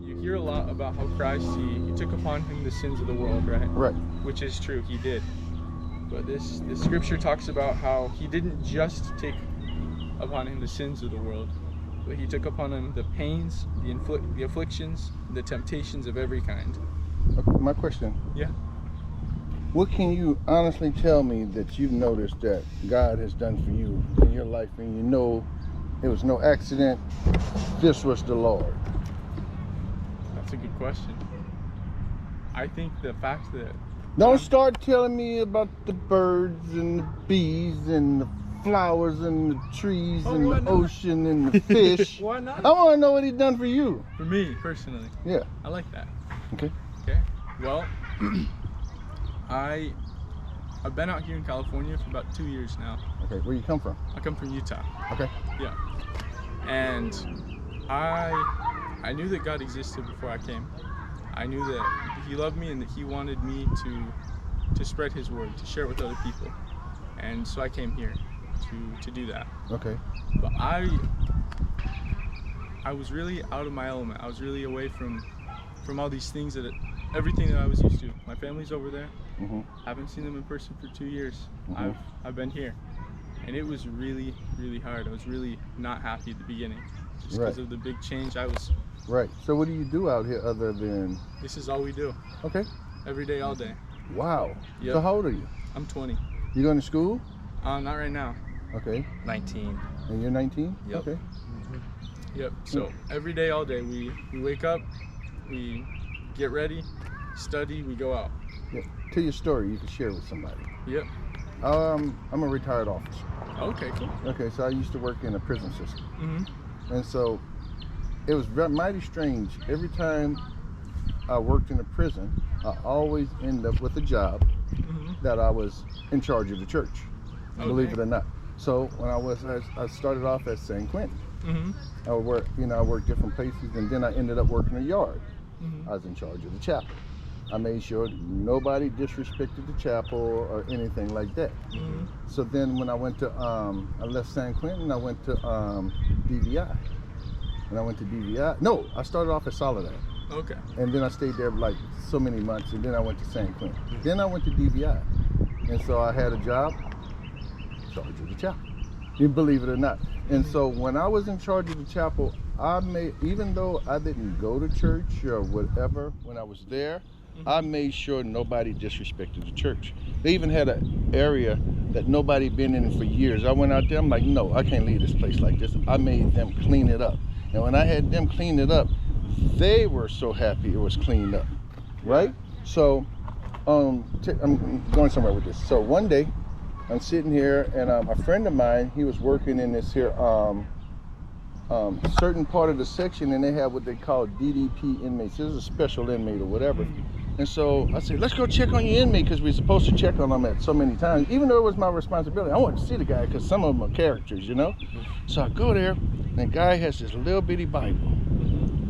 you hear a lot about how Christ, he took upon him the sins of the world, right? Right. Which is true, he did. But this scripture talks about how he didn't just take upon him the sins of the world, but he took upon him the pains, the afflictions, the temptations of every kind. Okay, my question. Yeah. What can you honestly tell me that you've noticed that God has done for you in your life, and you know it was no accident, this was the Lord? That's a good question. I think the fact that... Don't start telling me about the birds and the bees and the flowers and the trees and the ocean and the fish. Why not? I want to know what he's done for you. For me, personally. Yeah. I like that. Okay. Okay. Well, I've been out here in California for about 2 years now. Okay. Where you come from? I come from Utah. Okay. Yeah. And I knew that God existed before I came. I knew that he loved me and that he wanted me to spread his word, to share it with other people. And so I came here to do that. Okay. But I was really out of my element. I was really away from all these things, everything that I was used to. My family's over there. Mm-hmm. Haven't seen them in person for 2 years. Mm-hmm. I've been here, and it was really, really hard. I was really not happy at the beginning, just because of the big change. Right. So what do you do out here other than? This is all we do. Okay. Every day, all day. Wow. Yep. So how old are you? I'm 20. You going to school? Not right now. Okay. 19. And you're 19? Yep. Okay. Yep. So every day, all day, we wake up, we get ready, study, we go out. Yeah. Tell your story. You can share with somebody. Yep. I'm a retired officer. Okay, cool. Okay, so I used to work in a prison system. Mm-hmm. And so it was mighty strange. Every time I worked in a prison, I always end up with a job that I was in charge of the church, believe it or not. So when I started off at San Quentin. I worked different places, and then I ended up working a yard. I was in charge of the chapel. I made sure nobody disrespected the chapel or anything like that. So then when I went to, I left San Quentin, I went to DVI. And I went to DVI. No, I started off at Soledad. Okay. And then I stayed there like so many months, and then I went to San Quentin. Then I went to DVI. And so I had a job, in charge of the chapel. You believe it or not. And so when I was in charge of the chapel, even though I didn't go to church or whatever, when I was there, I made sure nobody disrespected the church. They even had an area that nobody been in for years. I went out there, I'm like, no, I can't leave this place like this. I made them clean it up. And when I had them clean it up, they were so happy it was cleaned up, right? So I'm going somewhere with this. So one day, I'm sitting here, and a friend of mine, he was working in this here certain part of the section, and they have what they call DDP inmates. This is a special inmate or whatever. And so I said, let's go check on your inmate, because we're supposed to check on them at so many times. Even though it was my responsibility, I wanted to see the guy because some of them are characters, you know? So I go there, and the guy has this little bitty Bible,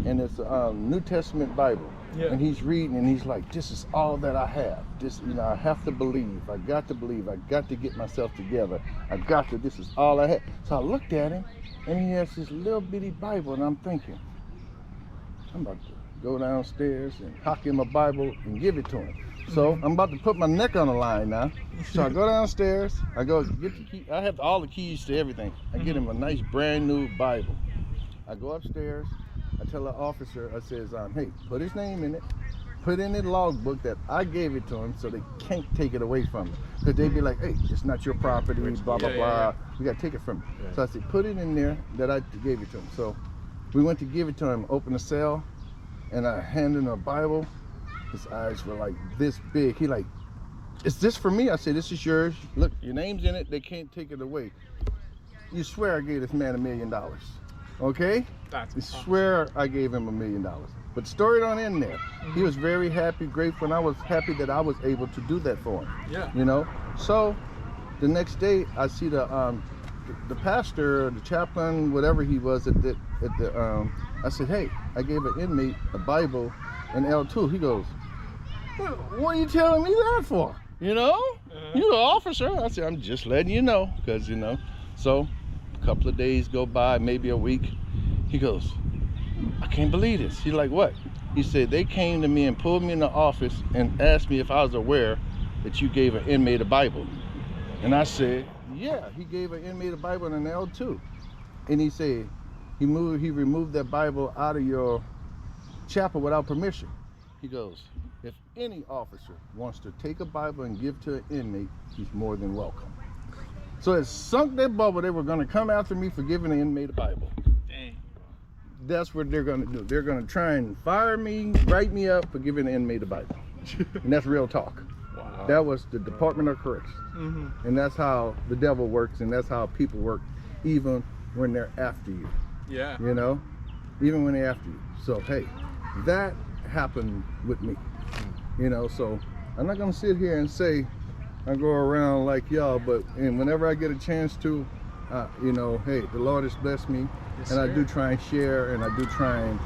and it's a New Testament Bible. Yeah. And he's reading, and he's like, this is all that I have. This, I have to believe. I got to believe. I got to get myself together. This is all I have. So I looked at him, and he has this little bitty Bible, and I'm thinking, I'm about to go downstairs and hock in my Bible and give it to him. So I'm about to put my neck on the line now. So I go downstairs, I go get the key. I have all the keys to everything. I get him a nice brand new Bible. I go upstairs, I tell the officer, I says, hey, put his name in it, put in the logbook that I gave it to him, so they can't take it away from him. Because they'd be like, hey, it's not your property, blah, blah, blah. We got to take it from him. So I said, put it in there that I gave it to him. So we went to give it to him, open the cell, and I handed him a Bible. His eyes were like this big. He like, is this for me? I said, this is yours. Look, your name's in it. They can't take it away. You swear I gave this man $1 million. Okay? That's I swear I gave him $1 million. But the story don't end there. He was very happy, grateful, and I was happy that I was able to do that for him. Yeah. You know? So the next day I see the pastor or the chaplain, whatever he was I said, hey, I gave an inmate a Bible and L2. He goes, what are you telling me that for? You know? You're an officer. I said, I'm just letting you know, because, So a couple of days go by, maybe a week. He goes, I can't believe this. He's like, what? He said, they came to me and pulled me in the office and asked me if I was aware that you gave an inmate a Bible. And I said, yeah, he gave an inmate a Bible and an L2. And he said, he removed that Bible out of your chapel without permission. He goes, if any officer wants to take a Bible and give to an inmate, he's more than welcome. So it sunk their bubble. They were going to come after me for giving an inmate a Bible. Dang. That's what they're going to do. They're going to try and fire me, write me up for giving an inmate a Bible. And that's real talk. Wow. That was the Department of Corrections. Mm-hmm. And that's how the devil works, and that's how people work, even when they're after you. Yeah. You know? Even when they're after you. So, hey, that happened with me. You know, so I'm not going to sit here and say I go around like y'all, but whenever I get a chance to, you know, hey, the Lord has blessed me. Yes, and sir. I do try and share, and I do try and,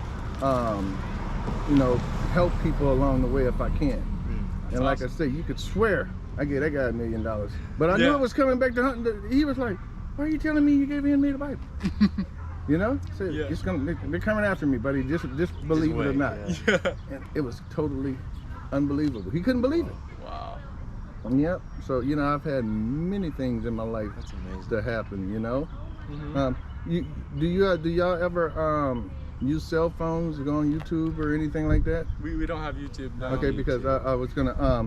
you know, help people along the way if I can. And like awesome. I say, you could swear I gave that guy $1 million. But I knew Yeah. it was coming back to hunting. He was like, why are you telling me you gave me a Bible? You know? So Yeah. they're coming after me, buddy. Just believe it or wait, not. Yeah. And it was totally unbelievable. He couldn't believe it. Wow. Yep. So, you know, I've had many things in my life That's amazing. to happen, you know? Mm-hmm. Do y'all ever use cell phones to go on YouTube or anything like that? We don't have YouTube now. Okay, because YouTube. I was gonna